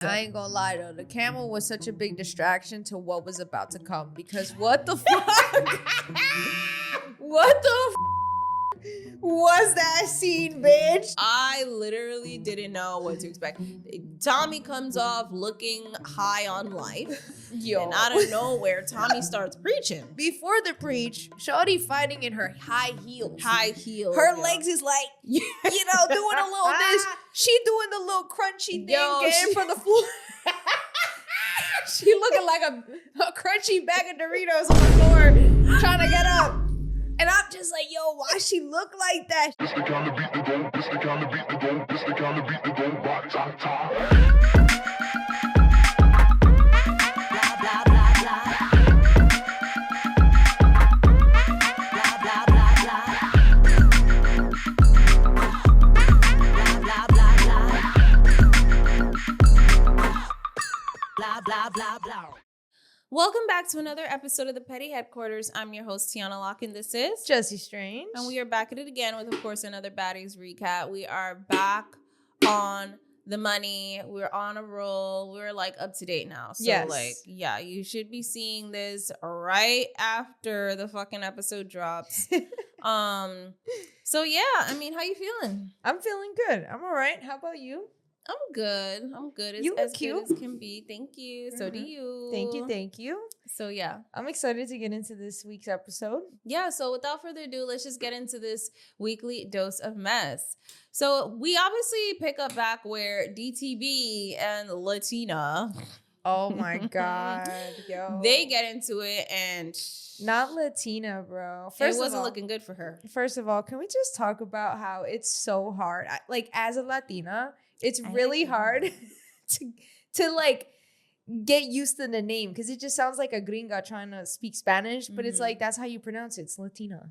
I ain't gonna lie though, the camel was such a big distraction to what was about to come because what the fuck? What the was that scene, bitch? I literally didn't know what to expect. Tommie comes off looking high on life. Yo. And out of nowhere, Tommie starts preaching. Before the preach, Shorty fighting in her high heels. High heels. Her legs is like, doing a little this. She doing the little crunchy thing, getting from the floor. She looking like a crunchy bag of Doritos on the floor, trying to get up. And I'm just like, yo, why she look like that? This the kind of beat to go, this the kind of beat to go, this the kind of beat to go, rock, ta, ta. Blah, blah, blah, blah. Blah, blah, blah, blah. Blah, blah, blah, blah. Blah, blah, blah, blah. Welcome back to another episode of the Petty Headquarters. I'm your host, Tiana Locke, and this is Jessie Strange. And we are back at it again with, of course, another Baddies recap. We are back on the money. We're on a roll. We're like up to date now. So yes. You should be seeing this right after the fucking episode drops. So yeah, I mean, how you feeling? I'm feeling good. I'm all right. How about you? I'm good. You look as cute. good as can be. Thank you. So do you. Thank you. So yeah. I'm excited to get into this week's episode. Yeah, so without further ado, let's just get into this weekly dose of mess. So we obviously pick up back where DTB and Latina. Oh my God, yo. They get into it and not Latina, bro. It wasn't looking good for her. First of all, can we just talk about how it's so hard? Like, as a Latina, it's really hard to like get used to the name because it just sounds like a gringa trying to speak Spanish, but it's like that's how you pronounce it. It's Latina.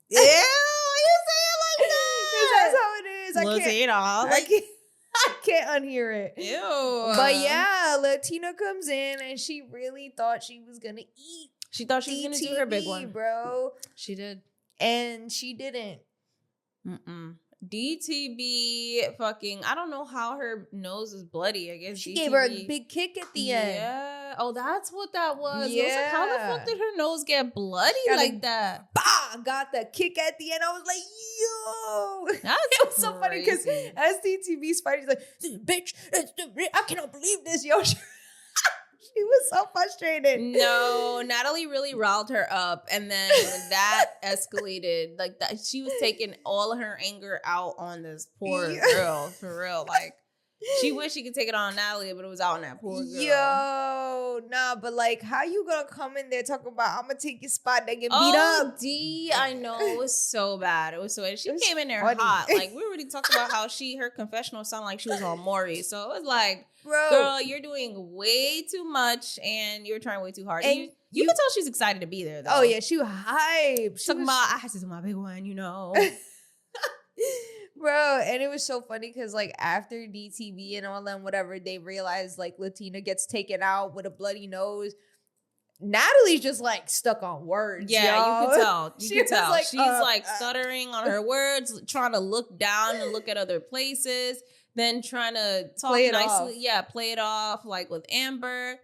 Yeah, you say it like that. That's how it is. Latina. I can't unhear it. Ew. But yeah, Latina comes in and she really thought she was gonna eat. She thought she was gonna do her big one, bro. She did, and she didn't. DTB fucking, I don't know how her nose is bloody. I guess she DTB gave her a big kick at the end. Yeah. Oh, that's what that was. Yeah. I was like, how the fuck did her nose get bloody like that? Bah! Got the kick at the end. I was like, yo. That's it was so funny because as DTB's fighting, he's like, bitch, I cannot believe this, yo. She was so frustrated. No, Natalie really riled her up, and then that escalated. Like that, she was taking all of her anger out on this poor girl. For real, like she wished she could take it on Natalie, but it was out on that poor girl. Yo, nah, but like, how you gonna come in there talking about I'm gonna take your spot and get beat up? D, I know it was so bad. It was so bad. She came in there funny. hot. Like we already talked about how her confessional sounded like she was on Maury. So it was like, bro, girl, you're doing way too much and you're trying way too hard. And you can tell she's excited to be there though. Oh yeah, she was hyped. She talking about I had to do my big one, you know. Bro, and it was so funny because like after DTV and all them, whatever, they realized like Latina gets taken out with a bloody nose. Natalie's just like stuck on words. Yeah, yo. you could tell. You could tell. Like, she's like stuttering on her words, trying to look down and look at other places, then trying to talk nicely. Off. Yeah, play it off like with Amber.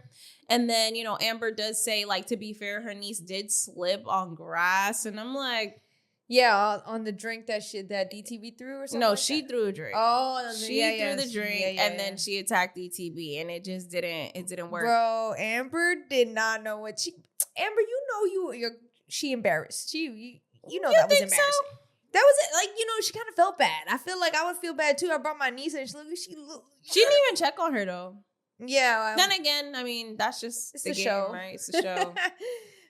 And then, Amber does say, like, to be fair, her niece did slip on grass. And I'm like, yeah, on the drink that DTV threw or something. No, like she that. threw a drink. Oh, she threw the drink, and then she attacked DTB, and it just didn't work. Bro, Amber did not know what Amber, she embarrassed. You know that was embarrassing. So? That was it. Like, she kind of felt bad. I feel like I would feel bad too. I brought my niece and she didn't even check on her though. Yeah. Then again, I mean, that's just it's the game, show, right? It's the show.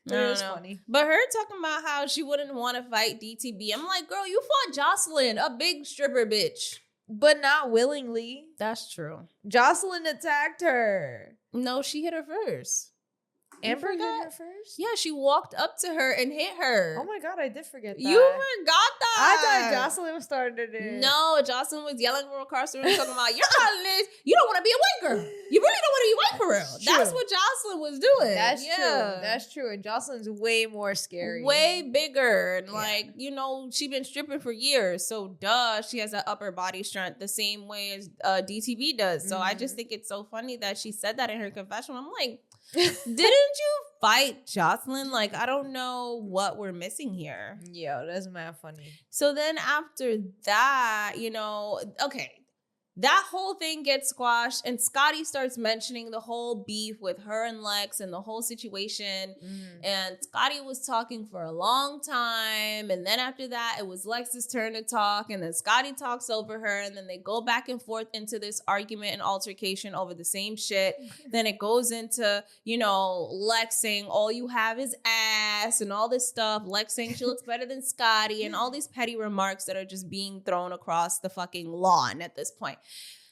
It was funny. But her talking about how she wouldn't want to fight DTB. I'm like, girl, you fought Jocelyn, a big stripper bitch. But not willingly. That's true. Jocelyn attacked her. No, she hit her first. Amber hit her first? Yeah, she walked up to her and hit her. Oh my God, I did forget that. You forgot that. I thought Jocelyn started it. No, Jocelyn was yelling for Carson and talking about, you're not this. You don't want to be a white girl. You really don't want to be white for real. That's what Jocelyn was doing. That's true. That's true. And Jocelyn's way more scary. Way bigger. And like, you know, she been stripping for years. So duh, she has that upper body strength the same way as DTV does. So I just think it's so funny that she said that in her confession. I'm like, didn't you fight Jocelyn? Like, I don't know what we're missing here. Yo, that's mad funny. So then after that, you know, okay, that whole thing gets squashed and Scotty starts mentioning the whole beef with her and Lex and the whole situation. And Scotty was talking for a long time. And then after that, it was Lex's turn to talk. And then Scotty talks over her. And then they go back and forth into this argument and altercation over the same shit. Then it goes into, you know, Lex saying, all you have is ass and all this stuff. Lex saying she looks better than Scotty and all these petty remarks that are just being thrown across the fucking lawn at this point.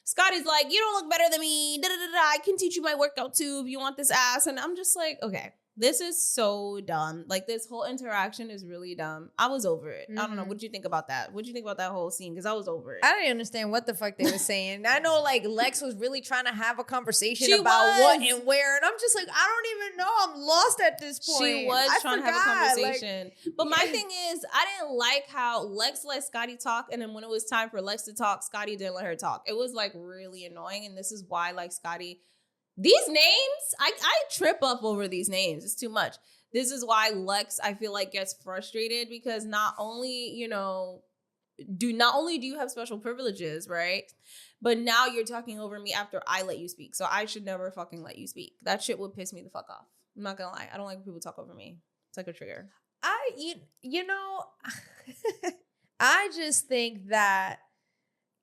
Scotty's like, you don't look better than me. I can teach you my workout too if you want this ass. And I'm just like, okay, this is so dumb. Like, this whole interaction is really dumb. I was over it. I don't know. What did you think about that? What did you think about that whole scene? Because I was over it. I didn't understand what the fuck they were saying. I know, like, Lex was really trying to have a conversation about what and where. And I'm just like, I don't even know. I'm lost at this point. She was trying to have a conversation. Like, but my thing is, I didn't like how Lex let Scotty talk. And then when it was time for Lex to talk, Scotty didn't let her talk. It was, like, really annoying. And this is why, like, Scotty... These names, I trip up over these names. It's too much. This is why Lex, I feel like, gets frustrated because not only do you have special privileges, right? But now you're talking over me after I let you speak. So I should never fucking let you speak. That shit would piss me the fuck off. I'm not gonna lie. I don't like when people talk over me. It's like a trigger. You know, I just think that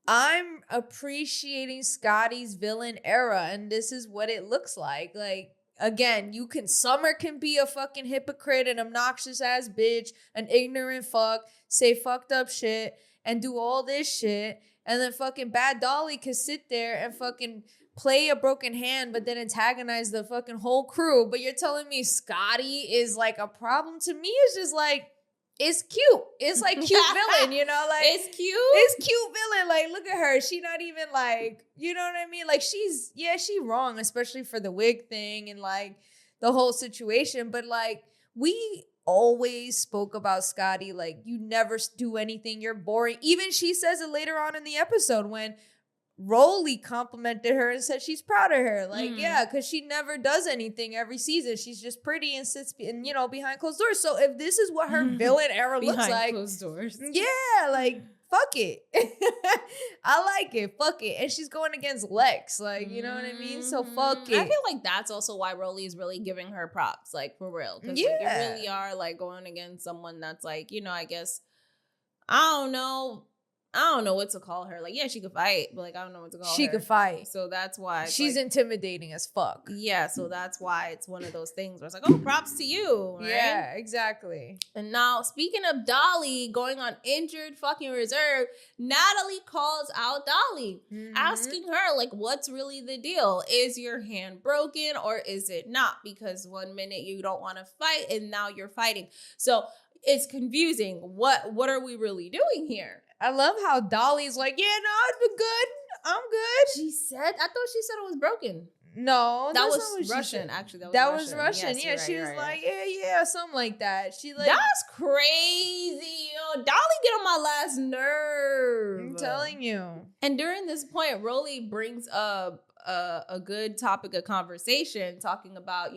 I'm appreciating Scotty's villain era, and this is what it looks like. Like, again, Summer can be a fucking hypocrite, an obnoxious ass bitch, an ignorant fuck, say fucked up shit, and do all this shit. And then fucking Bad Dolly could sit there and fucking play a broken hand, but then antagonize the fucking whole crew. But you're telling me Scotty is like a problem? To me, it's just like, it's cute. It's like cute villain, you know? Like, it's cute. It's cute villain. Like, look at her. She not even like, you know what I mean? Like, she wrong, especially for the wig thing and like the whole situation. But like, we always spoke about Scotty. Like, you never do anything. You're boring. Even she says it later on in the episode when Rollie complimented her and said she's proud of her. Like, yeah, because she never does anything every season. She's just pretty and sits, behind closed doors. So if this is what her villain era looks like, behind closed doors, yeah, like, fuck it. I like it. Fuck it. And she's going against Lex. Like, you know what I mean? So fuck it. I feel like that's also why Rollie is really giving her props, like, for real. Because like, you really are like going against someone that's like, I guess, I don't know what to call her. Like, yeah, she could fight, but like, I don't know what to call her. She could fight. So that's why. She's like, intimidating as fuck. Yeah, so that's why it's one of those things where it's like, oh, props to you. Right? Yeah, exactly. And now, speaking of Dolly going on injured fucking reserve, Natalie calls out Dolly, asking her, like, what's really the deal? Is your hand broken or is it not? Because 1 minute you don't want to fight and now you're fighting. So it's confusing. What are we really doing here? I love how Dolly's like, yeah, no, it's been good. I'm good. I thought she said it was broken. No, that was Russian. Actually, that was Russian. Yes, yeah, right, she was right, like, yeah, something like that. She like, that's crazy. Yo, Dolly get on my last nerve. I'm telling you. And during this point, Rollie brings up a good topic of conversation, talking about,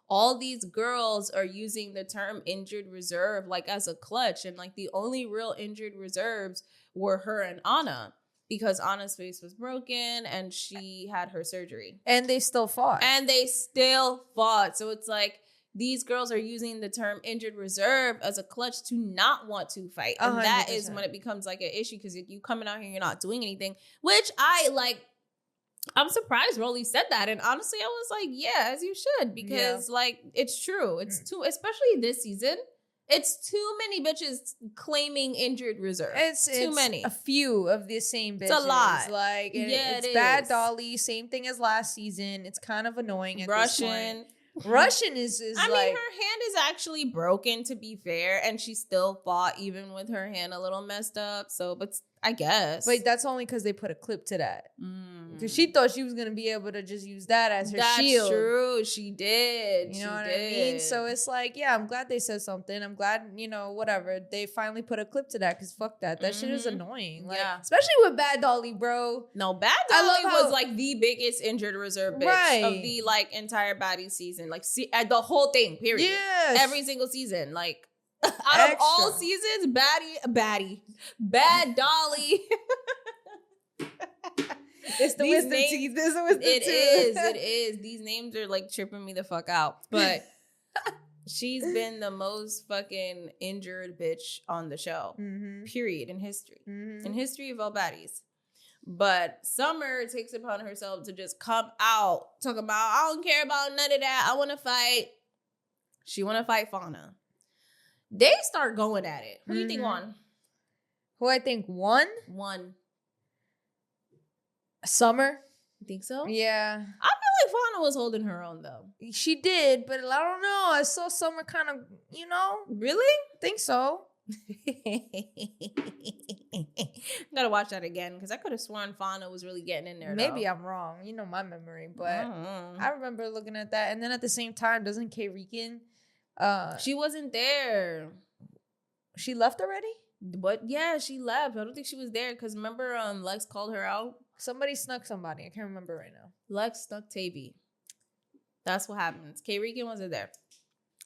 all these girls are using the term injured reserve like as a clutch, and like the only real injured reserves were her and Anna, because Anna's face was broken and she had her surgery. And they still fought. So it's like, these girls are using the term injured reserve as a clutch to not want to fight. And 100%. That is when it becomes like an issue, because you coming out here, you're not doing anything, which I'm surprised Rollie said that. And honestly, I was like, yeah, as you should, because like, it's true. It's too, especially this season, it's too many bitches claiming injured reserve. It's too many. A few of the same bitches. It's a lot. Like, it's Bad Dolly, same thing as last season. It's kind of annoying at this point. Russian is I mean, her hand is actually broken, to be fair, and she still fought even with her hand a little messed up. So, but I guess. But that's only because they put a clip to that. Because she thought she was going to be able to just use that as her shield. That's true. She did. You know what I mean? So it's like, yeah, I'm glad they said something. I'm glad, whatever. They finally put a clip to that because fuck that. That shit is annoying. Like, especially with Bad Dolly, bro. No, Bad Dolly was like the biggest injured reserve bitch of the like entire Baddies season. Like, the whole thing, period. Yes. Every single season. Like, out of all seasons, Bad Dolly. It's the wisdom teeth. It is. These names are like tripping me the fuck out. But she's been the most fucking injured bitch on the show. Period. In history. In history of all baddies. But Summer takes it upon herself to just come out, talk about, I don't care about none of that. I want to fight. She want to fight Fauna. They start going at it. Who do you think won? Who I think won? Summer. You think so? Yeah. I feel like Fauna was holding her own though. She did, but I don't know. I saw Summer kind of, Really? Think so. Gotta watch that again because I could have sworn Fauna was really getting in there. Maybe I'm wrong. You know my memory, but I remember looking at that. And then at the same time, doesn't K Rican? She wasn't there. She left already? But yeah, she left. I don't think she was there because remember, Lex called her out. Somebody snuck somebody. I can't remember right now. Lex snuck Tavey. That's what happens. K Rican wasn't there.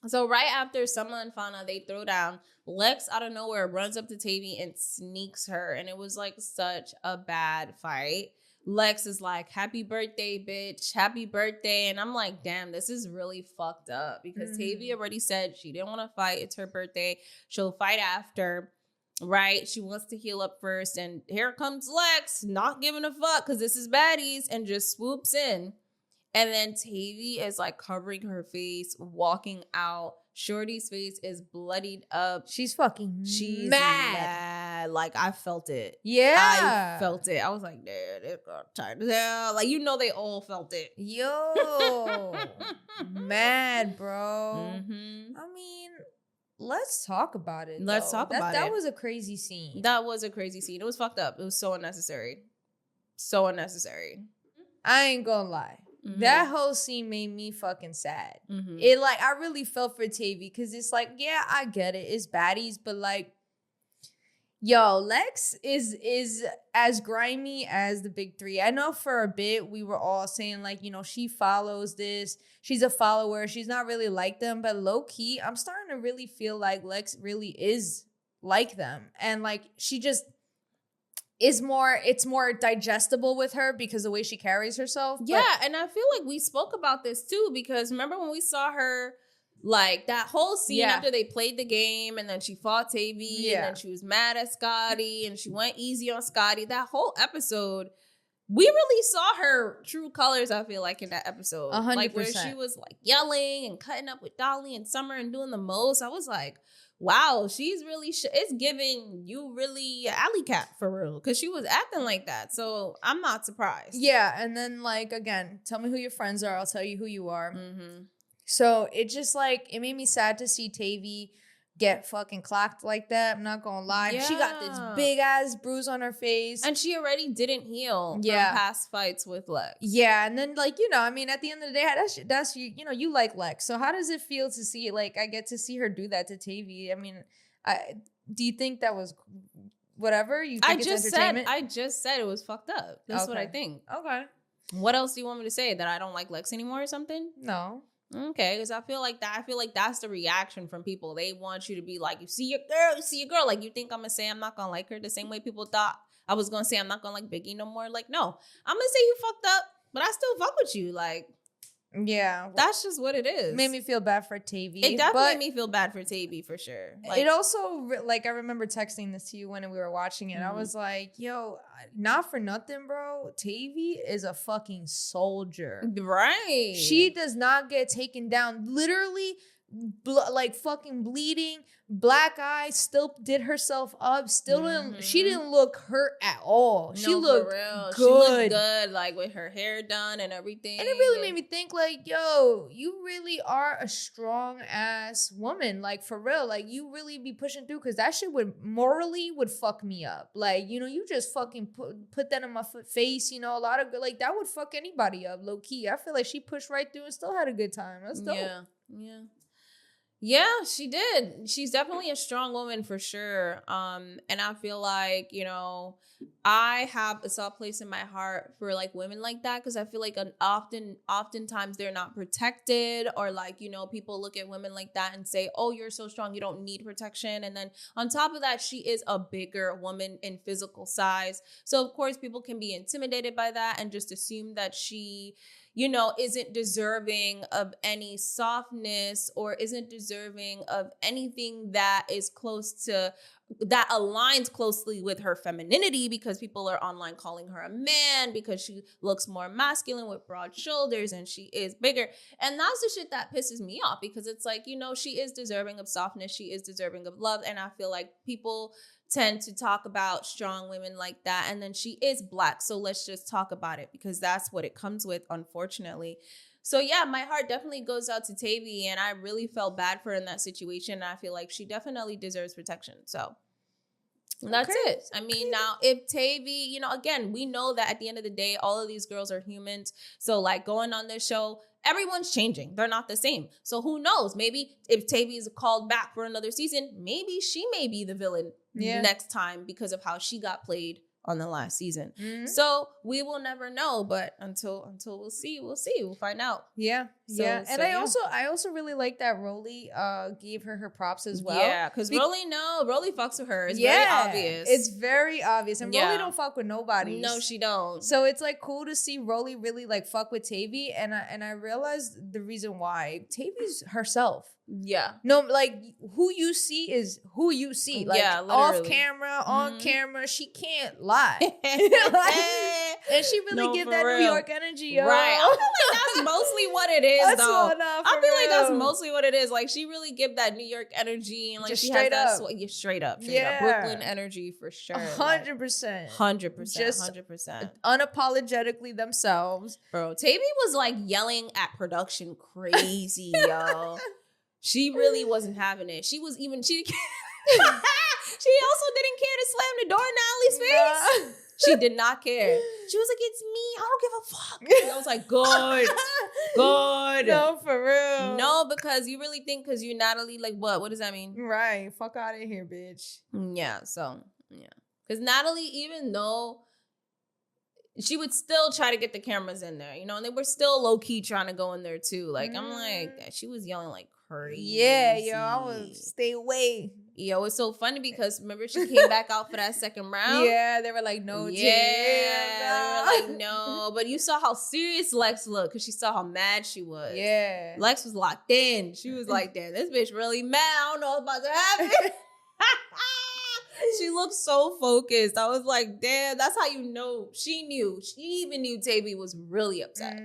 So right after Summer and Fauna, they throw down. Lex out of nowhere runs up to Tavey and sneaks her. And it was like such a bad fight. Lex is like, happy birthday, bitch. Happy birthday. And I'm like, damn, this is really fucked up. Because Tavey already said she didn't want to fight. It's her birthday. She'll fight after. Right? She wants to heal up first. And here comes Lex, not giving a fuck because this is Baddies, and just swoops in. And then Tavey is like covering her face, walking out. Shorty's face is bloodied up. She's mad. Like, I felt it. Yeah. I felt it. I was like, damn, this girl tired as hell. Like, they all felt it. Yo. Mad, bro. I mean, let's talk about it. Let's talk about it. That was a crazy scene. That was a crazy scene. It was fucked up. It was so unnecessary. So unnecessary. I ain't gonna lie. That whole scene made me fucking sad. It like, I really felt for Tavey because it's like, yeah, I get it. It's Baddies, but like, yo, Lex is as grimy as the big three. I know for a bit we were all saying like, she follows this. She's a follower. She's not really like them. But low key, I'm starting to really feel like Lex really is like them. And like, she just it's more digestible with her because the way she carries herself. Yeah, and I feel like we spoke about this too because remember when we saw her like that whole scene after they played the game and then she fought Tavey and then she was mad at Scotty and she went easy on Scotty. That whole episode, we really saw her true colors, I feel like, in that episode. 100%. Like where she was like yelling and cutting up with Dolly and Summer and doing the most. I was like, wow, she's really, it's giving you really alley cat for real. Because she was acting like that. So I'm not surprised. Yeah. And then like, again, tell me who your friends are. I'll tell you who you are. So it just like, it made me sad to see Tavey get fucking clocked like that. I'm not gonna lie. Yeah. She got this big ass bruise on her face. And she already didn't heal from past fights with Lex. Yeah. And then like, I mean, at the end of the day, that's you, you like Lex. So how does it feel to see, like, I get to see her do that to Tavey? I mean, do you think that was whatever? You think it's entertainment? I just said it was fucked up. That's what I think. Okay. What else do you want me to say? That I don't like Lex anymore or something? No. Okay, because I feel like that's the reaction from people. They want you to be like, you see your girl. Like, you think I'm gonna say I'm not gonna like her the same way people thought I was gonna say I'm not gonna like Biggie no more? Like, no, I'm gonna say you fucked up, but I still fuck with you. Like, yeah, that's just what it is. Made me feel bad for Tavey. It definitely made me feel bad for Tavey for sure. Like, it also, like, I remember texting this to you when we were watching it. I was like, yo, not for nothing, bro. Tavey is a fucking soldier. Right. She does not get taken down. Literally, like fucking bleeding, black eye, still did herself up, still didn't, she didn't look hurt at all. She looked good. She looked good, like with her hair done and everything. And it really made me think, like, yo, you really are a strong ass woman, like, for real. Like, you really be pushing through, because that shit morally would fuck me up. Like, you know, you just fucking put that in my face, you know, a lot of good, like, that would fuck anybody up, low key. I feel like she pushed right through and still had a good time. That's dope. Yeah, she did. She's definitely a strong woman for sure. And I feel like, you know, I have a soft place in my heart for like women like that, because I feel like oftentimes they're not protected, or like, you know, people look at women like that and say, oh, you're so strong, you don't need protection. And then on top of that, she is a bigger woman in physical size. So of course people can be intimidated by that and just assume that she, you know, isn't deserving of any softness, or isn't deserving of anything that is that aligns closely with her femininity, because people are online calling her a man because she looks more masculine with broad shoulders and she is bigger. And that's the shit that pisses me off, because it's like, you know, she is deserving of softness. She is deserving of love. And I feel like people tend to talk about strong women like that. And then she is Black. So let's just talk about it, because that's what it comes with, unfortunately. So yeah, my heart definitely goes out to Tavey, and I really felt bad for her in that situation. And I feel like she definitely deserves protection. So that's it. I mean, now if Tavey, you know, again, we know that at the end of the day, all of these girls are humans. So like going on this show, everyone's changing. They're not the same. So who knows? Maybe if Tavey is called back for another season, maybe she may be the villain next time because of how she got played on the last season. So we will never know, but until we'll see, we'll find out. And I also really like that Rollie gave her props as well. Yeah, because Rollie fucks with her. It's very obvious. It's very obvious. And Rollie don't fuck with nobody. No, she don't. So it's like cool to see Rollie really like fuck with Tavey, and I realized the reason why. Tavey's herself. Yeah. No, like who you see is who you see. Like off camera, on camera, she can't lie. And she really give that New York energy, yo. Right. I feel like that's mostly what it is, though. I feel like that's mostly what it is. Like she really give that New York energy, and like just she straight has up. that straight up. Brooklyn energy for sure. 100%. 100%. Just 100%. Unapologetically themselves. Bro, Tavey was like yelling at production crazy, yo. She really wasn't having it. She also didn't care to slam the door in Natalie's face. She did not care. She was like, it's me. I don't give a fuck. And I was like, good. No, for real. No, because you really think because you're Natalie, like what? What does that mean? Right. Fuck out of here, bitch. Yeah, so, yeah. Because Natalie, even though she would still try to get the cameras in there, you know, and they were still low-key trying to go in there, too. Like, I'm like, she was yelling like crazy. Yeah, yo, I would stay away. Yo, it's so funny because remember she came back out for that second round? Yeah, they were like, no, yeah, they were like, no. But you saw how serious Lex looked because she saw how mad she was. Yeah. Lex was locked in. She was like, damn, this bitch really mad. I don't know what's about to happen. She looked so focused. I was like, damn, that's how you know. She knew. She even knew Tavey was really upset.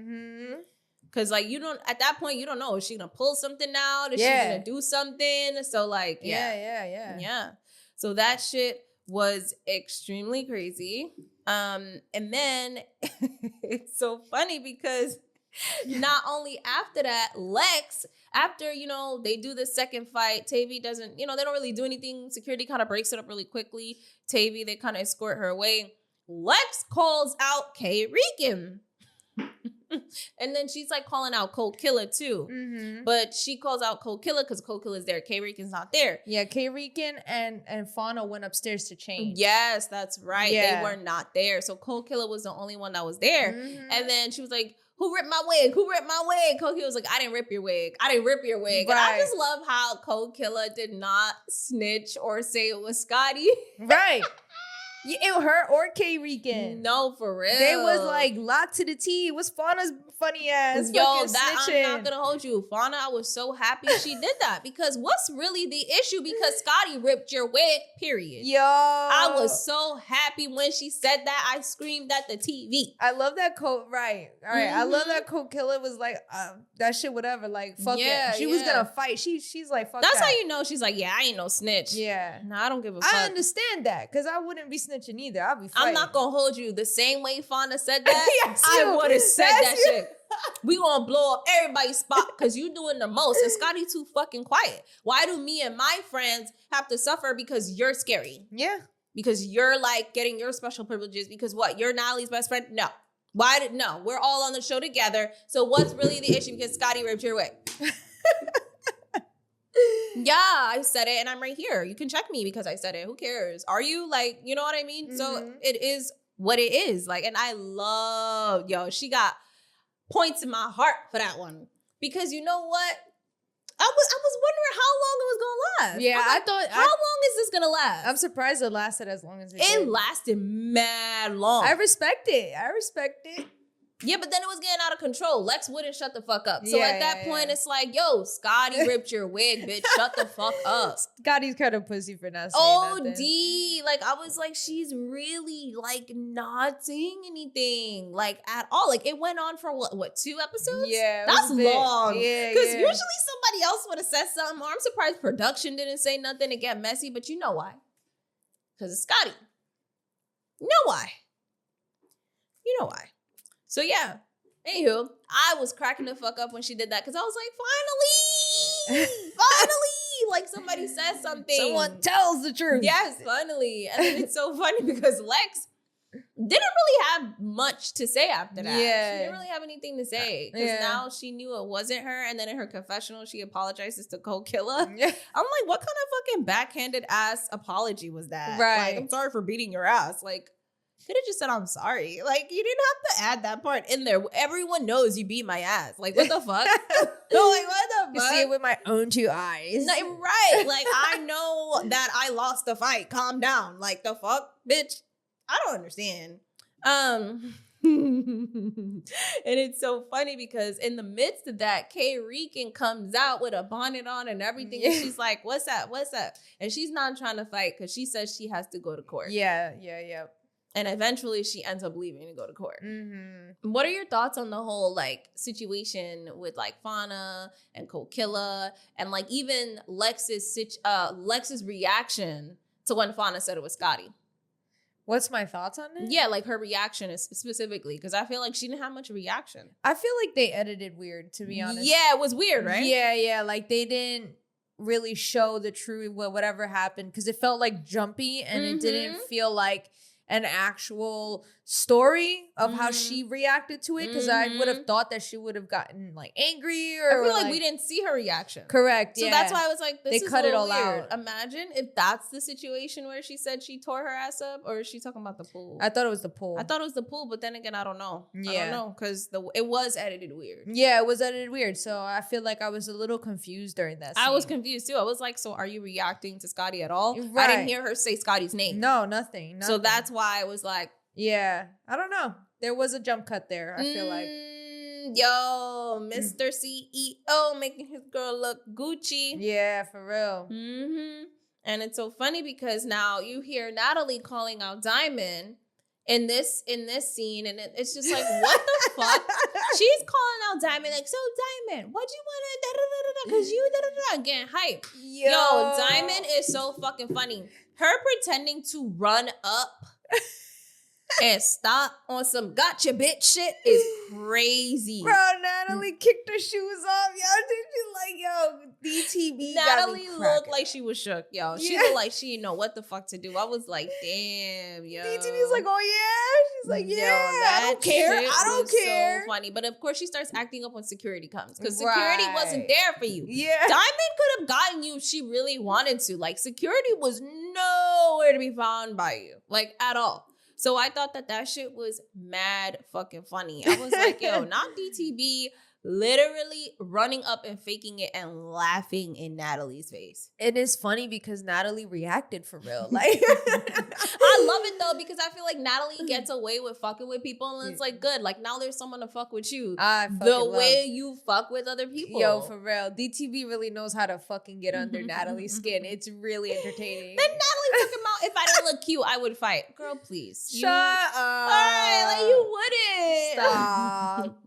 Cause like you don't at that point you don't know, is she gonna pull something out? Is she gonna do something? So like yeah. So that shit was extremely crazy. And then it's so funny because not only after that, Lex, after, you know, they do the second fight, Tavey doesn't, you know, they don't really do anything. Security kind of breaks it up really quickly. Tavey, they kind of escort her away. Lex calls out K. Regan. And then she's like calling out Cold Killer too. But she calls out Cold Killer because Cold Killer's there. K. Regan's not there. Yeah, K. Regan and Fauna went upstairs to change. Yes, that's right. Yeah. They were not there. So Cold Killer was the only one that was there. And then she was like, who ripped my wig? Who ripped my wig? Cold Killer was like, I didn't rip your wig. I didn't rip your wig. Right. And I just love how Cold Killer did not snitch or say it was Scotty. Right. Yeah, it her or K Rican. No, for real. They was like locked to the T. It was Fauna's funny ass. Yo, fucking that snitching. I'm not gonna hold you. Fauna, I was so happy she did that because what's really the issue? Because Scotty ripped your wig, period. Yo. I was so happy when she said that. I screamed at the TV. I love that quote. Right. All right. I love Mhm. that quote. Killer was like, that shit, whatever. Like, fuck Yeah, it. She was yeah. gonna fight. She's like, fuck That's that. how you know she's like, yeah, I ain't no snitch. Yeah. No, I don't give a fuck. I understand that because I wouldn't be snitching either. I'll be fighting. I'm not gonna hold you. The same way Fauna said that, Yes, I you. would have said That's that you. shit. We gonna blow up everybody's spot because you doing the most and Scotty too fucking quiet. Why do me and my friends have to suffer because you're scary? Yeah. Because you're like getting your special privileges because what? You're Natalie's best friend? No. No, we're all on the show together. So what's really the issue? Because Scotty ripped your wig. Yeah, I said it and I'm right here. You can check me because I said it. Who cares? Are you like, you know what I mean? So Mhm. it is what it is. Like, and I love, she got points in my heart for that one. Because you know what? I was wondering how long it was gonna last. Yeah, I'm like, I thought. how long is this gonna last? I'm surprised it lasted as long as it It did. lasted mad long. I respect it. Yeah, but then it was getting out of control. Lex wouldn't shut the fuck up. So Yeah, at that yeah, point, yeah. it's like, yo, Scotty ripped your wig, bitch. Shut the fuck up. Scotty's kind of pussy for not saying nothing. OD. Like, I was like, she's really, like, not saying anything, like, at all. Like, it went on for, what 2 episodes? Yeah. it That's was a bit- long. Yeah. Because yeah. usually somebody else would have said something, or I'm surprised production didn't say nothing to get messy, but you know why? Because it's Scotty. You know why? You know why. So, yeah. Anywho, I was cracking the fuck up when she did that because I was like, finally, like somebody said something. Someone tells the truth. Yes, finally. And then it's so funny because Lex didn't really have much to say after that. Yeah. She didn't really have anything to say because Yeah. now she knew it wasn't her. And then in her confessional, she apologizes to co-killer. Yeah. I'm like, what kind of fucking backhanded ass apology was that? Right. Like, I'm sorry for beating your ass. Like, could have just said, I'm sorry. Like, you didn't have to add that part in there. Everyone knows you beat my ass. Like, what the fuck? No, like, what the You fuck? see it with my own 2 eyes. No, right. Like, I know that I lost the fight. Calm down. Like, the fuck? Bitch, I don't understand. And it's so funny because in the midst of that, K Rican comes out with a bonnet on and everything. And Yeah. she's like, what's up? What's up? And she's not trying to fight because she says she has to go to court. Yeah. And eventually she ends up leaving to go to court. Mm-hmm. What are your thoughts on the whole like situation with like Fauna and Kokilla and like even Lex's reaction to when Fauna said it was Scotty? What's my thoughts on it? Yeah, like her reaction is specifically because I feel like she didn't have much reaction. I feel like they edited weird, to be honest. Yeah, it was weird, right? Yeah. Like they didn't really show the true whatever happened because it felt like jumpy and it didn't feel like an actual story of how she reacted to it because I would have thought that she would have gotten like angry or I feel like we didn't see her reaction. Correct. So yeah. that's why I was like, this They is cut a it little all weird. out. Imagine if that's the situation where she said she tore her ass up, or is she talking about the pool? I thought it was the pool. I thought it was the pool, but then again, I don't know. I Yeah. don't know because it was edited weird. Yeah, it was edited weird. So I feel like I was a little confused during that scene. I was confused too. I was like, so are you reacting to Scotty at all? I Right. didn't hear her say Scotty's name. No, nothing. So that's why I was like, yeah. I don't know. There was a jump cut there, I feel like. Yo, Mr. CEO making his girl look Gucci. Yeah, for real. Mm-hmm. And it's so funny because now you hear Natalie calling out Diamond in this scene, and it's just like, what the fuck? She's calling out Diamond like, so Diamond, what you want to da-da-da-da-da? Because you da-da-da-da getting hype. Yo, Diamond is so fucking funny. Her pretending to run up and stop on some gotcha bitch shit is crazy. Bro, Natalie kicked her shoes off. Yo, she's like, yo, DTV Natalie got me looked cracking. like she was shook, yo. She Yeah. looked like she didn't know what the fuck to do. I was like, damn, yo. DTV's like, oh yeah? She's like, Yo, yeah, I don't care. shit I don't was care. So funny, but of course she starts acting up when security comes because Right. security wasn't there for you. Yeah. Diamond could have gotten you if she really wanted to. Like, security was nowhere to be found by you, like at all. So I thought that shit was mad fucking funny. I was like, yo, not DTB literally running up and faking it and laughing in Natalie's face. It is funny because Natalie reacted for real. Like, I love it though, because I feel like Natalie gets away with fucking with people, and it's like good. Like now there's someone to fuck with you. The way you fuck with other people. Yo, for real. DTV really knows how to fucking get under Natalie's skin. It's really entertaining. Then Natalie took him out. If I didn't look cute, I would fight. Girl, please. Shut up. All right, like you wouldn't. Stop.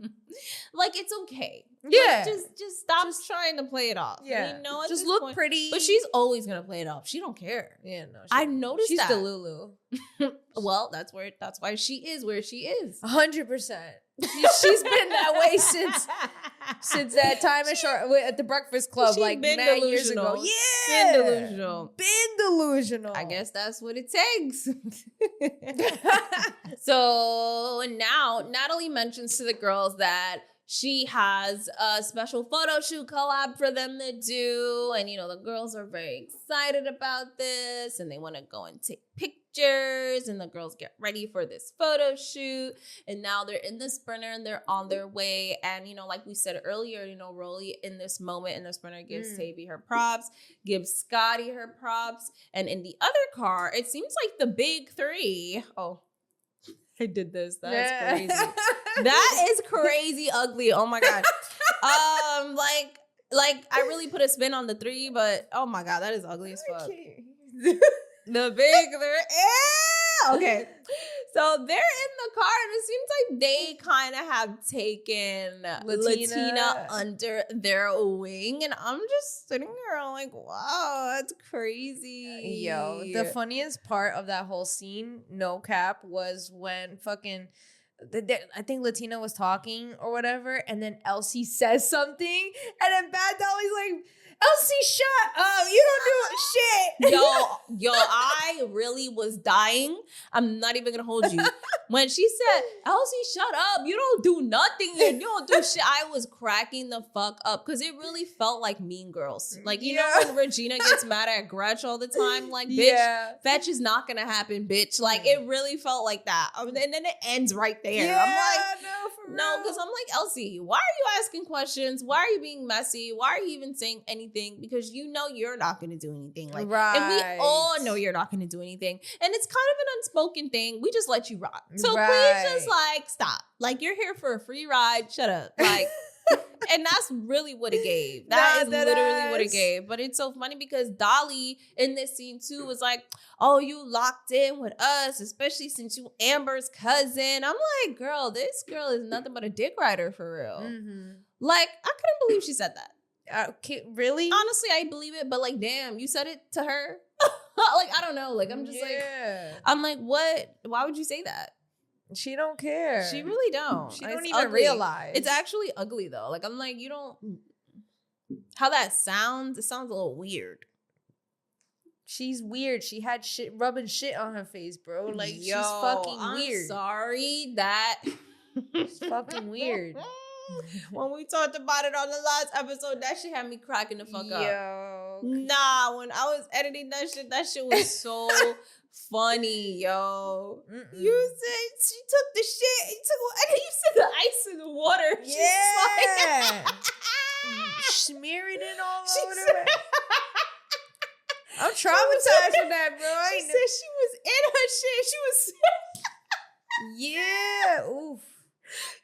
Like it's okay. Yeah. Like, just stop trying to play it off. Yeah. You know, at just this look point. pretty. But she's always gonna play it off. She don't care. Yeah, no. I noticed she's that. the Lulu. Well, that's why she is where she is. 100%. She's been that way since that time at the Breakfast Club, like mad years ago. Yeah, been delusional. Been delusional. I guess that's what it takes. So now Natalie mentions to the girls that she has a special photo shoot collab for them to do. And, you know, the girls are very excited about this and they want to go and take pictures, and the girls get ready for this photo shoot. And now they're in the Sprinter and they're on their way. And, you know, like we said earlier, you know, Rollie in this moment in the Sprinter gives Tavey her props, gives Scotty her props. And in the other car, it seems like the big three. Oh, I did this. That's crazy. That is crazy ugly. Oh my God. Like I really put a spin on the three, but oh my God, that is ugly as fuck. The big three. Okay. So they're in the car and it seems like they kind of have taken Latina under their wing. And I'm just sitting here like, wow, that's crazy. Yo, the funniest part of that whole scene, no cap, was when fucking I think Latina was talking or whatever, and then Elsie says something, and then Bad Dolly's like, Elsie, shut up. You don't do shit. Yo, I really was dying. I'm not even gonna hold you. When she said, Elsie, shut up. You don't do nothing. You don't do shit. I was cracking the fuck up because it really felt like Mean Girls. Like, you know when Regina gets mad at Gretch all the time? Like, bitch, fetch is not gonna happen, bitch. Like, it really felt like that. And then it ends right there. Yeah, I'm like, no, for real. no, because I'm like, Elsie, why are you asking questions? Why are you being messy? Why are you even saying anything? Because you know you're not going to do anything. Like, and we all know you're not going to do anything. And it's kind of an unspoken thing. We just let you rock. So please just like stop. Like, you're here for a free ride. Shut up. Like, and that's really what it gave. That is literally what it gave. But it's so funny because Dolly in this scene too was like, oh, you locked in with us, especially since you Amber's cousin. I'm like, girl, this girl is nothing but a dick rider for real. Mm-hmm. Like, I couldn't believe she said that. Really? Honestly, I believe it, but like, damn, you said it to her? Like, I don't know. Like, I'm just like, I'm like, what? Why would you say that? She don't care. She really don't. She don't even realize. It's actually ugly though. Like, I'm like, you don't. How that sounds? It sounds a little weird. She's weird. She had shit rubbing shit on her face, bro. Like, she's fucking weird. I'm sorry that. She's fucking weird. When we talked about it on the last episode, that shit had me cracking the fuck up. Yo. Nah, when I was editing that shit was so funny, yo. You said she took the shit. And then you said the ice in the water. Yeah. Like, smearing it all over her. I'm traumatized from that, bro. She said she was in her shit. She was. Yeah. Oof.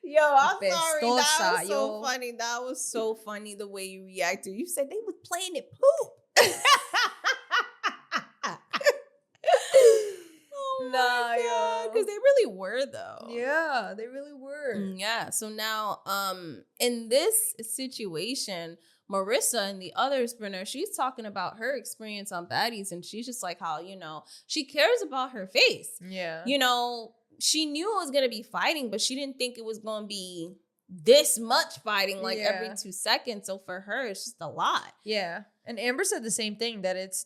Yo, I'm sorry. That was so funny. That was so funny the way you reacted. You said they was playing it poop. Oh my God. Because they really were though. Yeah, they really were. Yeah. So now, in this situation, Marissa and the other Sprinter, she's talking about her experience on Baddies, and she's just like how, you know, she cares about her face. Yeah. You know, she knew it was going to be fighting, but she didn't think it was going to be this much fighting like every 2 seconds. So for her, it's just a lot. Yeah. And Amber said the same thing, that it's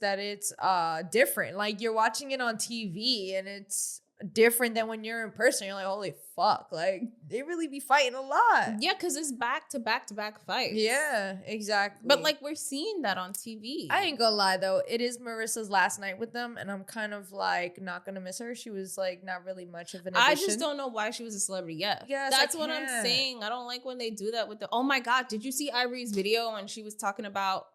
different. Like, you're watching it on TV and it's different than when you're in person. You're like, holy fuck? Like, they really be fighting a lot. Yeah, because it's back to back to back fights. Yeah, exactly. But like, we're seeing that on TV. I ain't gonna lie though, it is Marissa's last night with them, and I'm kind of like not gonna miss her. She was like not really much of an addition. I just don't know why she was a celebrity yet. Yes, that's what I'm saying. I don't like when they do that with the. Oh my god, did you see Ivory's video when she was talking about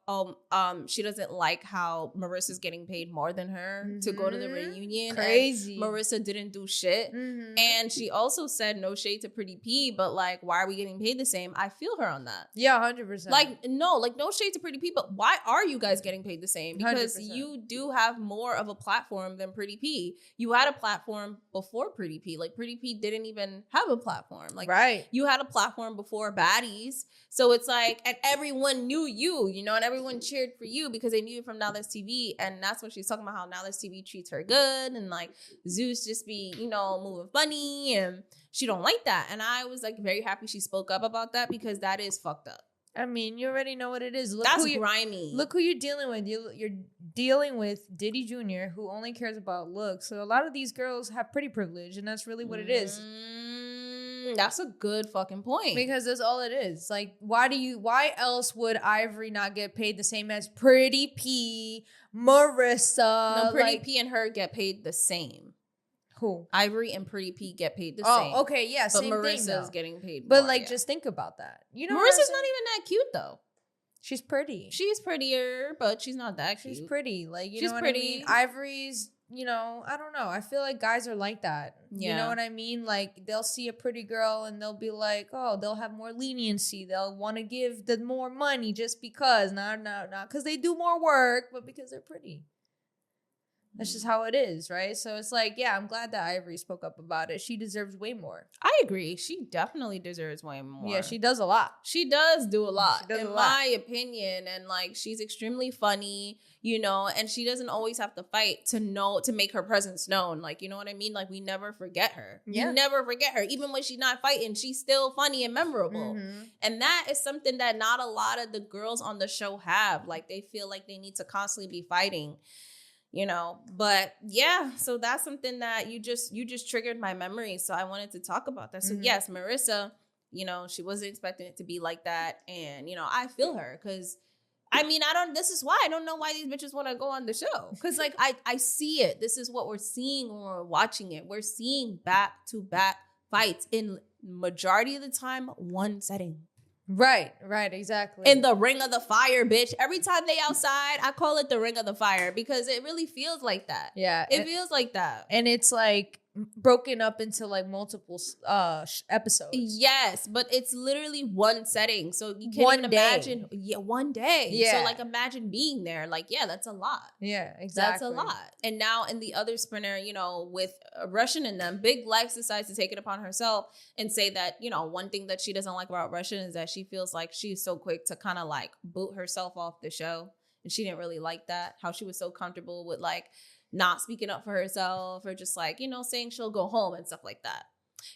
she doesn't like how Marissa's getting paid more than her to go to the reunion. Crazy. And Marissa didn't do shit, and she also said no shade to Pretty P, but like, why are we getting paid the same? I feel her on that. Yeah, 100%. Like, no shade to Pretty P, but why are you guys getting paid the same? Because 100%. you do have more of a platform than Pretty P. You had a platform before Pretty P. Like, Pretty P didn't even have a platform. Like, right. You had a platform before Baddies. So it's like, and everyone knew you, you know, and everyone cheered for you because they knew you from Now That's TV. And that's what she's talking about, how Now That's TV treats her good. And like, Zeus just be, you know, moving funny. And she don't like that. And I was like very happy she spoke up about that because that is fucked up. I mean, you already know what it is. That's grimy. Look who you're dealing with. You're dealing with Diddy Jr., who only cares about looks. So a lot of these girls have pretty privilege, and that's really what it is. That's a good fucking point. Because that's all it is. Like, why else would Ivory not get paid the same as Pretty P, Marissa? No, Pretty P and her get paid the same. Who? Ivory and Pretty P get paid the same. Oh, okay, yeah, but same Marissa's thing, though. getting paid But more, like, just think about that. You know, Marissa's not even that cute though. She's pretty. She's prettier, but she's not that cute. She's pretty. Like, you she's know what pretty. I mean? Ivory's, you know, I don't know. I feel like guys are like that. Yeah. You know what I mean? Like, they'll see a pretty girl and they'll be like, oh, they'll have more leniency. They'll want to give the more money just because. Not because they do more work, but because they're pretty. That's just how it is, right? So it's like, yeah, I'm glad that Ivory spoke up about it. She deserves way more. I agree. She definitely deserves way more. Yeah, she does a lot. She does do a lot, in my opinion. And like, she's extremely funny, you know, and she doesn't always have to fight to make her presence known. Like, you know what I mean? Like, we never forget her. Yeah. You never forget her. Even when she's not fighting, she's still funny and memorable. And that is something that not a lot of the girls on the show have. Like, they feel like they need to constantly be fighting. You know, but yeah, so that's something that you just triggered my memory. So I wanted to talk about that. So yes, Marissa, you know, she wasn't expecting it to be like that. And, you know, I feel her because I mean, this is why I don't know why these bitches want to go on the show. Cause like, I see it. This is what we're seeing when we're watching it. We're seeing back to back fights in majority of the time, one setting. Right, exactly. In the ring of the fire, bitch. Every time they outside, I call it the ring of the fire because it really feels like that. Yeah. It feels like that. And it's like broken up into like multiple episodes. Yes, but it's literally one setting. So you can't even imagine. Yeah, one day. Yeah. So like imagine being there. Like, yeah, that's a lot. Yeah, exactly. That's a lot. And now in the other sprinter, you know, with Russian in them, Big Lex decides to take it upon herself and say that, you know, one thing that she doesn't like about Russian is that she feels like she's so quick to kind of like boot herself off the show. And she didn't really like that. How she was so comfortable with like not speaking up for herself or just like, you know, saying she'll go home and stuff like that.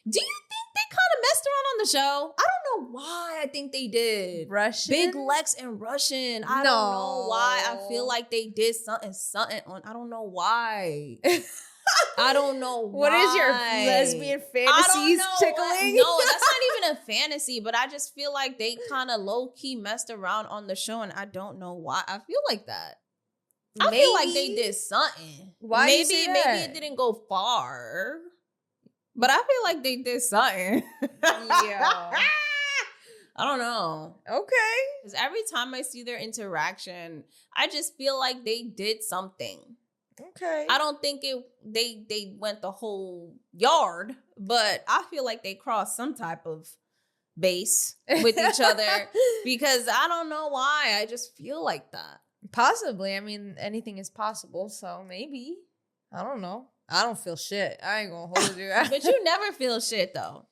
Do you think they kind of messed around on the show? I don't know why I think they did. Russian? Big Lex and Russian. I don't know why. I feel like they did something on. I don't know why. I don't know why. What is your lesbian fantasies tickling? No, that's not even a fantasy, but I just feel like they kind of low-key messed around on the show, and I don't know why. I feel like that. I feel like they did something. Why maybe you say that? Maybe it didn't go far, but I feel like they did something. Yeah. I don't know. Okay. Because every time I see their interaction, I just feel like they did something. Okay. I don't think they went the whole yard, but I feel like they crossed some type of base with each other because I don't know why. I just feel like that. Possibly. I mean, anything is possible, so maybe. I don't know. I don't feel shit. I ain't gonna hold you. But you never feel shit though.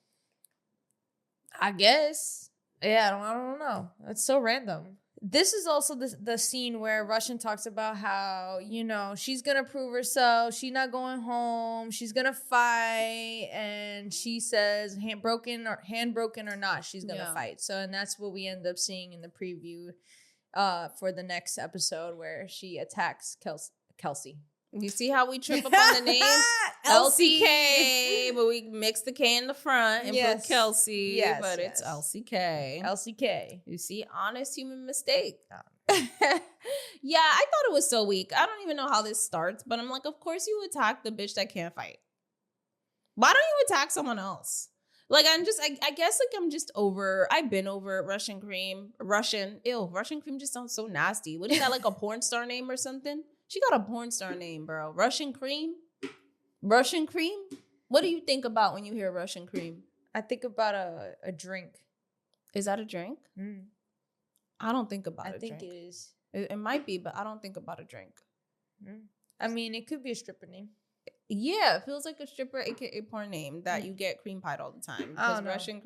I guess. Yeah, I don't know. It's so random. This is also the scene where Russian talks about how, you know, she's going to prove herself. She's not going home. She's going to fight. And she says, hand broken or not, she's going to fight. So, and that's what we end up seeing in the preview for the next episode where she attacks Kelsey. You see how we trip up on the name? LCK, but we mix the K in the front and put Kelsey, but it's LCK. LCK. You see, honest human mistake. Yeah, I thought it was so weak. I don't even know how this starts, but I'm like, of course you attack the bitch that can't fight. Why don't you attack someone else? Like, I guess like I'm just I've been over Russian cream. Russian cream just sounds so nasty. What is that, like a porn star name or something? She got a porn star name, bro. Russian cream? Russian cream? What do you think about when you hear Russian cream? I think about a drink. Is that a drink? Mm. I don't think about a drink. I think it is. It might be, but I don't think about a drink. Mm. I mean, it could be a stripper name. Yeah, it feels like a stripper, aka porn name that you get cream pied all the time. Because Russian.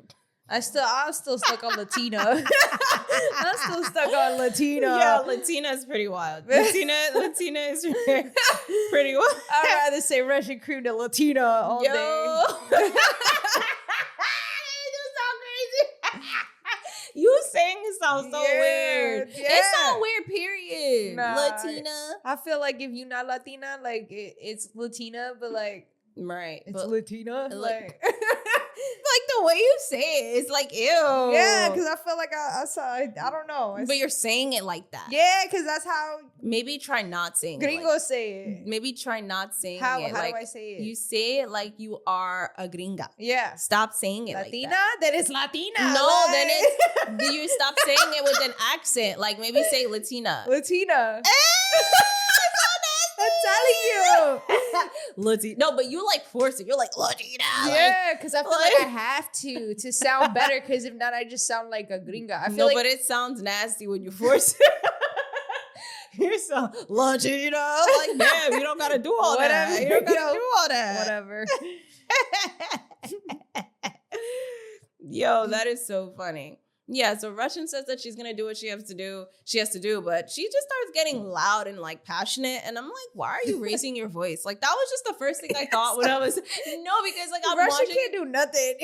I'm still stuck on Latina. I'm still stuck on Latina. Yeah, Latina is pretty wild. Latina is pretty wild. I'd rather say Russian cream than Latina all day. You saying it sounds so weird. Yeah. It sounds weird, period. Nah, Latina. I feel like if you're not Latina, like it's Latina, but like right. It's Latina. Like the way you say it, it's like, ew. Yeah, because I feel like I don't know. But you're saying it like that. Yeah, because that's how maybe try not saying gringos it say it. Maybe try not saying how it. How like, do I say it? You say it like you are a gringa. Yeah. Stop saying it Latina? like that. Then it's Latina. No, like. then it's you stop saying it with an accent. Like maybe say Latina. Latina. I'm telling you. Latina. No, but you like force it. You're like Latina. Yeah, because I feel like I have to sound better. Because if not, I just sound like a gringa. I feel but it sounds nasty when you force it. You sound Latina. Like, damn, you don't gotta do all that. You don't gotta do all that. Whatever. Yo, that is so funny. Yeah, so Russian says that she's gonna do what she has to do, but she just starts getting loud and like passionate, and I'm like, why are you raising your voice? Like that was just the first thing I thought when I was because like I'm Russian watching. Can't do nothing.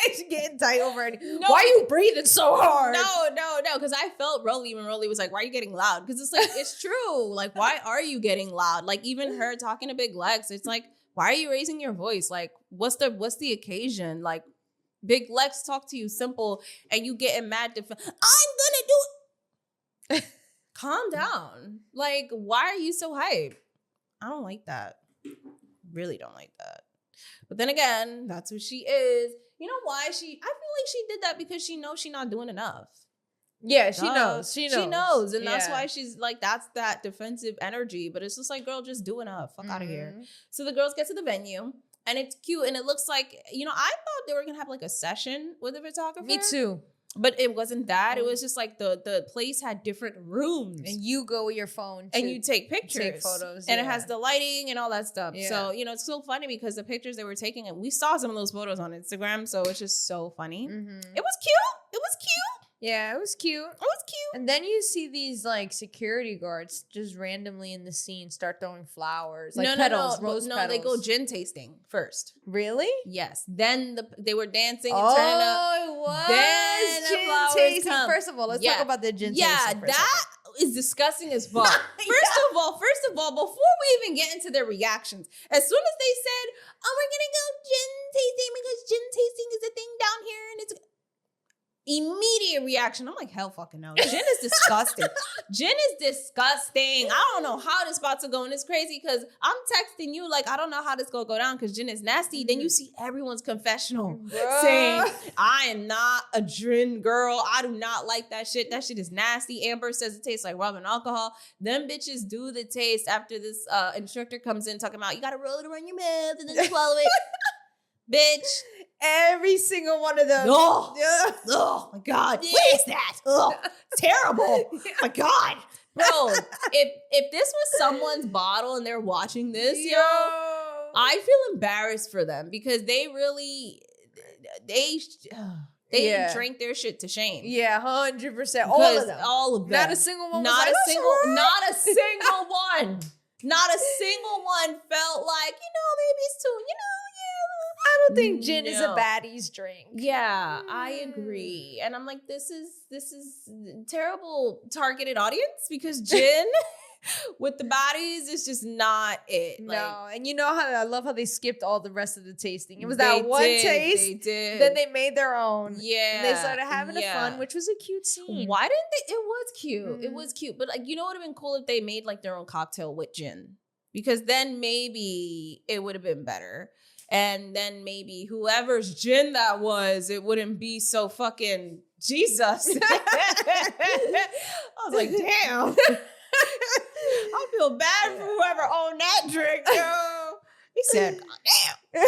She's getting tight over it. No, why are you breathing so hard? No, because I felt Rollie when Rollie was like, why are you getting loud? Because it's like it's true. Like, why are you getting loud? Like even her talking to Big Lex, it's like, why are you raising your voice? Like, what's the occasion? Like, Big Lex talk to you simple and you getting mad I'm gonna do it. Calm down. Like, why are you so hype? I don't like that. Really don't like that. But then again, that's who she is. You know why I feel like she did that because she knows she's not doing enough. Yeah, she knows. She knows. And that's why she's like, that's that defensive energy. But it's just like, girl, just do enough. Fuck out of here. So the girls get to the venue. And it's cute. And it looks like, I thought they were going to have like a session with the photographer. Me too. But it wasn't that. It was just like the place had different rooms. And you go with your phone. And you take pictures. Take photos. And it has the lighting and all that stuff. Yeah. So, it's so funny because the pictures they were taking, and we saw some of those photos on Instagram. So it's just so funny. Mm-hmm. It was cute. It was cute. Yeah, it was cute. It was cute. And then you see these like security guards just randomly in the scene start throwing flowers, like petals, rose petals. No, they go gin tasting first. Really? Yes. Then they were dancing and turning up. Oh, it was. Then gin the flowers tasting. come. First of all, let's talk about the gin tasting. Yeah, that is disgusting as fuck. First of all, before we even get into their reactions, as soon as they said, "Oh, we're gonna go gin tasting because gin tasting is a thing down here," and it's immediate reaction. I'm like, hell fucking no. Gin is disgusting. Gin is disgusting. I don't know how this about to go, and it's crazy because I'm texting you like, I don't know how this gonna go down because gin is nasty. Then you see everyone's confessional saying, I am not a gin girl. I do not like that shit. That shit is nasty. Amber says it tastes like rum and alcohol. Them bitches do the taste after this instructor comes in talking about, you gotta roll it around your mouth and then swallow it. Bitch. Every single one of them. Oh my God. What is that? Oh, terrible. My God. Bro, if this was someone's bottle and they're watching this, I feel embarrassed for them because they really, they drink their shit to shame. Yeah, 100%. All of them. Not a single one. Not a single one. Not a single one felt like, maybe it's too, I don't think gin is a baddie's drink. Yeah, I agree. And I'm like, this is terrible targeted audience because gin with the bodies is just not it. No, and you know how I love how they skipped all the rest of the tasting. It was that one taste. They did. Then they made their own. Yeah. And they started having a fun, which was a cute scene. Why didn't they? It was cute. It was cute. But like, you know what would have been cool if they made like their own cocktail with gin? Because then maybe it would have been better. And then maybe whoever's gin that was, it wouldn't be so fucking Jesus. I was like, damn. I feel bad for whoever owned that drink, yo. He said, damn.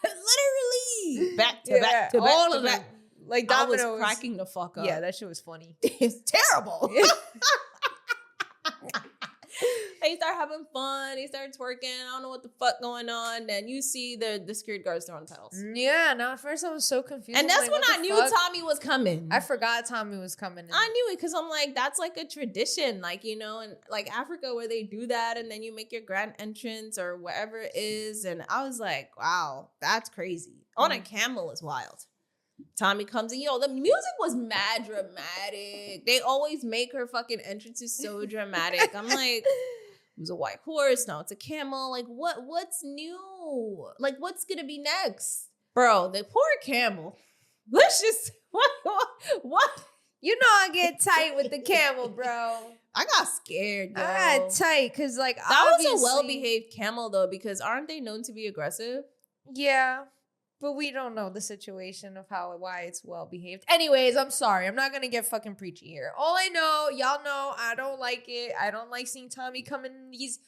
Literally. Back to back to all back of to back. them. Like I Domino's. was cracking the fuck up. Yeah, that shit was funny. It's terrible. They start having fun. They start twerking. I don't know what the fuck going on. Then you see the security guards throwing titles. Yeah, no, at first I was so confused. And that's when I knew Tommie was coming. I forgot Tommie was coming. I knew it because I'm like, that's like a tradition. Like, you know, in like Africa where they do that and then you make your grand entrance or whatever it is. And I was like, wow, that's crazy. On a camel is wild. Tommie comes in, the music was mad dramatic. They always make her fucking entrances so dramatic. I'm like, it was a white horse, now it's a camel. Like, what's new? Like, what's gonna be next? Bro, the poor camel. Let's just, what? You know I get tight with the camel, bro. I got scared, yo. I got tight, because like, that was a well-behaved camel, though, because aren't they known to be aggressive? Yeah. But we don't know the situation of why it's well behaved. Anyways, I'm sorry. I'm not going to get fucking preachy here. All I know, y'all know, I don't like it. I don't like seeing Tommie come in these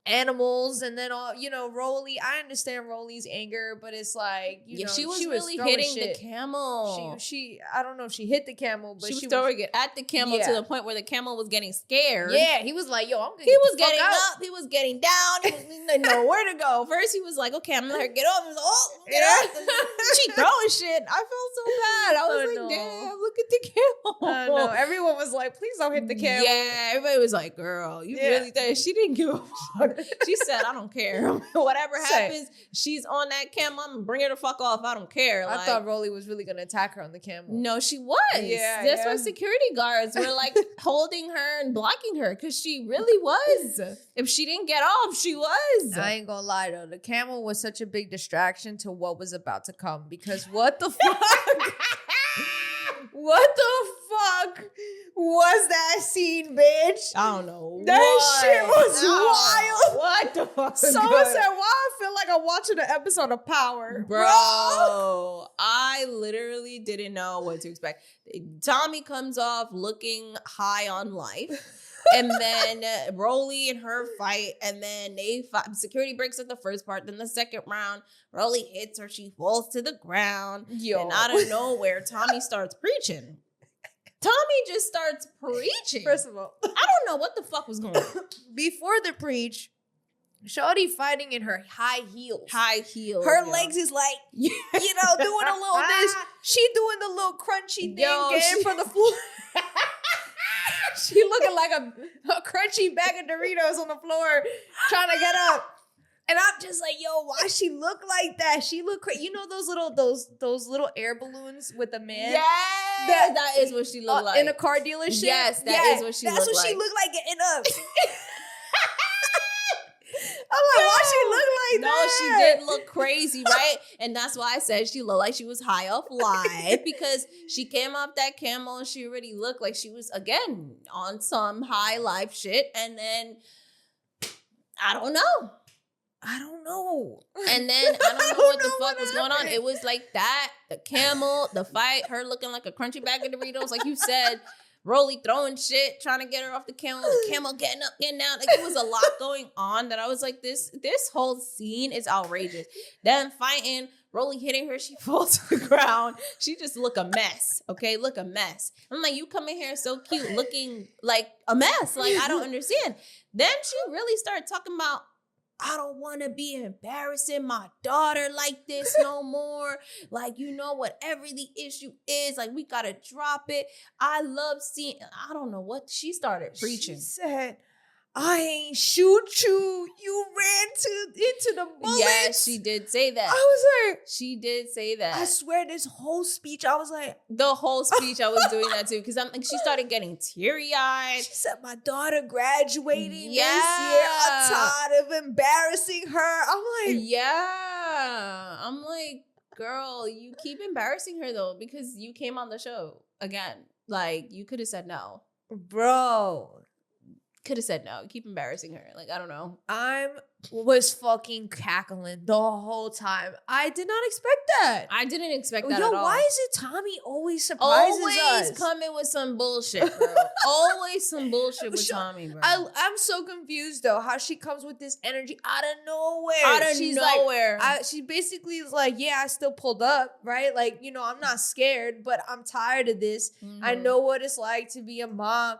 animals and then all, Rollie. I understand Rollie's anger, but it's like, she was really hitting the camel. She I don't know if she hit the camel, but she was throwing it at the camel to the point where the camel was getting scared. Yeah, he was like, yo, I'm gonna He was getting up, he was getting down, he didn't know where to go. First he was like, okay, I'm gonna let her get up. He was like, oh, get up. She throwing shit. I felt so bad. I was like, damn, look at the camel. I know. Everyone was like, please don't hit the camel. Yeah, everybody was like, girl, you really think she didn't give a fuck. She said, I don't care. Whatever happens, she's on that camel. I'm gonna bring her the fuck off. I don't care. I thought Rollie was really gonna attack her on the camel. No, she was. Yeah, that's why security guards were like holding her and blocking her because she really was. If she didn't get off, she was. I ain't gonna lie though, the camel was such a big distraction to what was about to come because what the fuck? What the fuck was that scene, bitch? I don't know. That shit was wild. What the fuck? Someone said, "Why I feel like I'm watching an episode of Power." Bro, I literally didn't know what to expect. Tommie comes off looking high on life. And then Rollie and her fight, and then they fight. Security breaks at the first part. Then the second round, Rollie hits her. She falls to the ground. And out of nowhere, Tommie starts preaching. Tommie just starts preaching. First of all, I don't know what the fuck was going on. Before the preach, Shorty fighting in her high heels. Her legs is like, doing a little this. She doing the little crunchy thing getting from the floor. She looking like a crunchy bag of Doritos on the floor trying to get up. And I'm just like, yo, why she look like that? She look crazy. You know those little air balloons with the man? Yes! That is what she looked like. In a car dealership? Yes, that is what she looked like. That's what she looked like getting up. I'm like, why she look like that? No, she did look crazy, right? And that's why I said she looked like she was high off life because she came off that camel and she already looked like she was, again, on some high life shit. And then, I don't know. And then, I don't know what the fuck was going on. It was like that, the camel, the fight, her looking like a crunchy bag of Doritos, like you said. Rollie throwing shit, trying to get her off the camel getting up, getting down. Like, it was a lot going on that I was like, this whole scene is outrageous. Then fighting, Rollie hitting her, she falls to the ground. She just look a mess, okay? Look a mess. I'm like, you come in here so cute, looking like a mess. Like, I don't understand. Then she really started talking about, I don't want to be embarrassing my daughter like this no more. Like, whatever the issue is, like, we got to drop it. I love seeing, I don't know what she started preaching. She said, I ain't shoot you. You ran into the bullets. Yes, she did say that. I was like, she did say that. I swear, this whole speech, I was like, the whole speech, I was doing that too because I'm like, she started getting teary eyed. She said, my daughter graduating this year. I'm tired of embarrassing her. I'm like, yeah. I'm like, girl, you keep embarrassing her though because you came on the show again. Like, you could have said no. bro. Could have said no. Keep embarrassing her. Like, I don't know. Was fucking cackling the whole time. I did not expect that. I didn't expect that at all. Why is it Tommie always surprises us? Always coming with some bullshit, bro. Always some bullshit with Tommie, bro. I'm so confused though how she comes with this energy out of nowhere. She's nowhere. Like, she basically is like, yeah, I still pulled up, right? Like, I'm not scared, but I'm tired of this. Mm-hmm. I know what it's like to be a mom.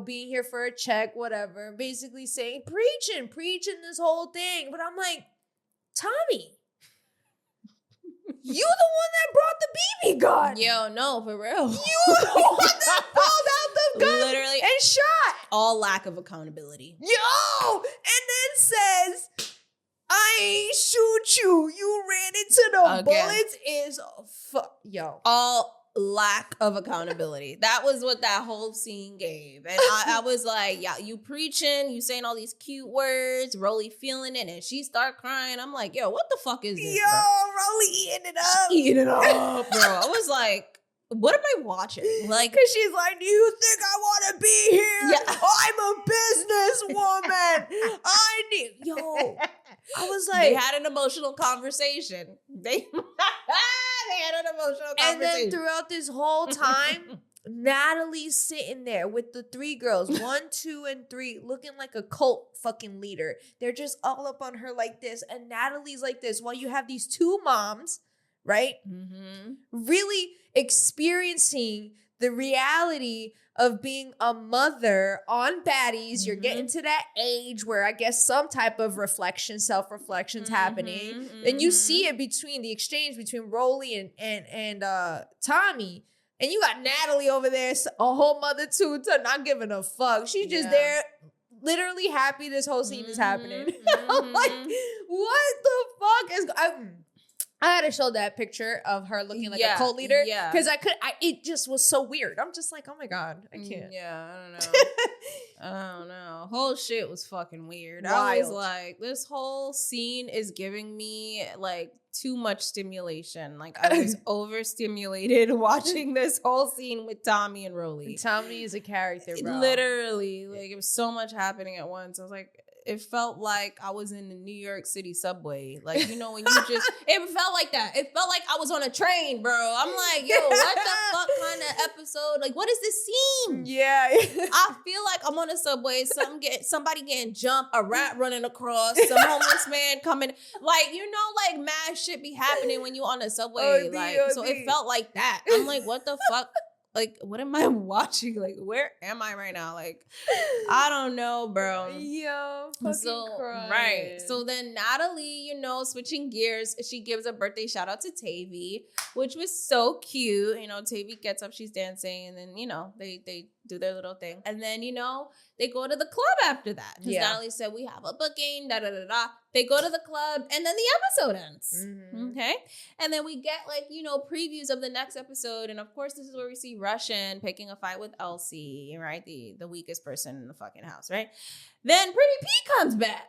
Being here for a check, whatever. Basically saying, preaching this whole thing. But I'm like, Tommie, you the one that brought the BB gun. Yo, no, for real. You the one that pulled out the gun literally and shot. All lack of accountability. Yo, and then says, I ain't shoot you. You ran into the bullets. Yo. All lack of accountability. That was what that whole scene gave. And I was like, yeah, you preaching, you saying all these cute words, Rollie feeling it, and she start crying. I'm like, yo, what the fuck is this? Yo, Rollie eating it up. Eating it up, bro. I was like, what am I watching? Like, because she's like, do you think I want to be here? Yeah. I'm a businesswoman. I was like, they had an emotional conversation. They had an emotional conversation. And then throughout this whole time, Natalie's sitting there with the three girls, 1, 2, and 3, looking like a cult fucking leader. They're just all up on her like this. And Natalie's like this while you have these two moms, right? Mm-hmm. Really experiencing the reality of being a mother on Baddies. Mm-hmm. You're getting to that age where I guess some type of self-reflection's happening. Mm-hmm. And you see it between the exchange between Rollie and Tommie. And you got Natalie over there, a whole mother too, not giving a fuck. She's just there, literally happy this whole scene is happening. I'm like, what the fuck is... I had to show that picture of her looking like a cult leader. Yeah. Because it just was so weird. I'm just like, oh my God, I can't. Yeah, I don't know. I don't know. Whole shit was fucking weird. Wild. I was like, this whole scene is giving me like too much stimulation. Like I was overstimulated watching this whole scene with Tommie and Rollie. Tommie is a character, bro. Literally. Like it was so much happening at once. I was like, it felt like I was in the New York City subway. Like, when you just, it felt like that. It felt like I was on a train, bro. I'm like, yo, what the fuck kind of episode? Like, what is this scene? Yeah. I feel like I'm on a subway, somebody getting jumped, a rat running across, some homeless man coming. Like, like mad shit be happening when you on a subway. So it felt like that. I'm like, what the fuck? Like, what am I watching? Like, where am I right now? Like, I don't know, bro. Yo, fucking crying. Right. So then Natalie, switching gears, she gives a birthday shout out to Tavey, which was so cute. Tavey gets up, she's dancing, and then, they do their little thing. And then, they go to the club after that. Because Natalie said, we have a booking, da-da-da-da. They go to the club, and then the episode ends. Mm-hmm. Okay? And then we get, previews of the next episode. And, of course, this is where we see Russian picking a fight with Elsie, right? The weakest person in the fucking house, right? Then Pretty P comes back.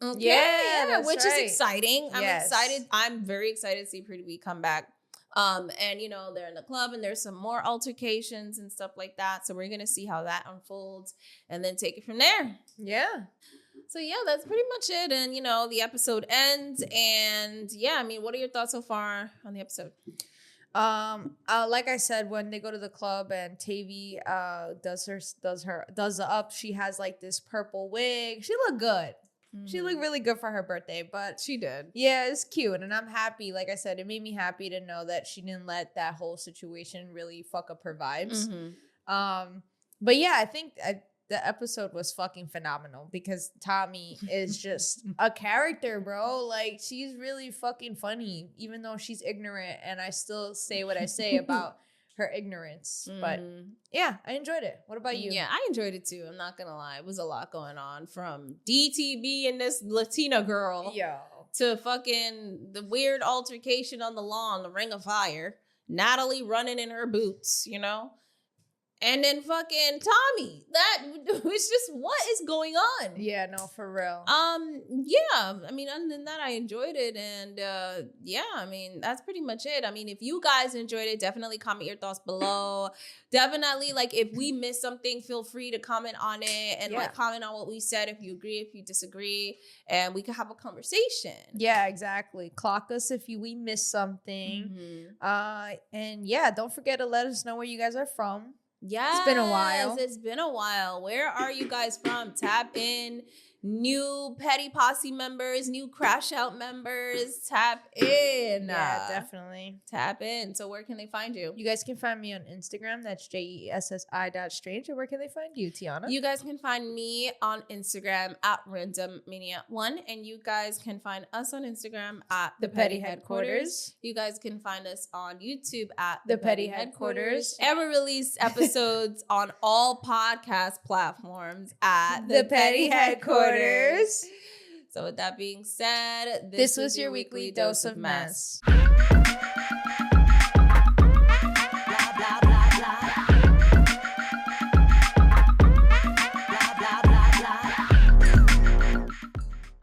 Okay? Yeah, which is exciting. I'm excited. I'm very excited to see Pretty P come back. And they're in the club and there's some more altercations and stuff like that. So we're going to see how that unfolds and then take it from there. Yeah. So yeah, that's pretty much it. And the episode ends and what are your thoughts so far on the episode? Like I said, when they go to the club and Tavey does the up, she has this purple wig. She looked good. She looked really good for her birthday, but she did. Yeah, it's cute. And I'm happy. Like I said, it made me happy to know that she didn't let that whole situation really fuck up her vibes. Mm-hmm. But yeah, I think the episode was fucking phenomenal because Tommie is just a character, bro. Like, she's really fucking funny, even though she's ignorant. And I still say what I say about her ignorance. But yeah, I enjoyed it. What about you? Yeah, I enjoyed it too. I'm not gonna lie. It was a lot going on, from DTB and this Latina girl to fucking the weird altercation on the lawn, the Ring of Fire, Natalie running in her boots, you know? And then fucking Tommie. That was just, what is going on? Yeah, no, for real. Yeah. I mean, other than that, I enjoyed it. And yeah, I mean, that's pretty much it. I mean, if you guys enjoyed it, definitely comment your thoughts below. Definitely, like, if we missed something, feel free to comment on it and like comment on what we said, if you agree, if you disagree, and we can have a conversation. Yeah, exactly. Clock us if we missed something. And yeah, don't forget to let us know where you guys are from. Yeah, it's been a while. It's been a while. Where are you guys from? Tap in. New Petty Posse members, new Crash Out members, tap in. Yeah, definitely. Tap in. So where can they find you? You guys can find me on Instagram. That's JESSI.strange. And where can they find you, Tiana? You guys can find me on Instagram at randommania1. And you guys can find us on Instagram at The Petty Headquarters. You guys can find us on YouTube at The Petty Headquarters. And we release episodes on all podcast platforms at The Petty Headquarters. So with that being said, this was your weekly dose of mess.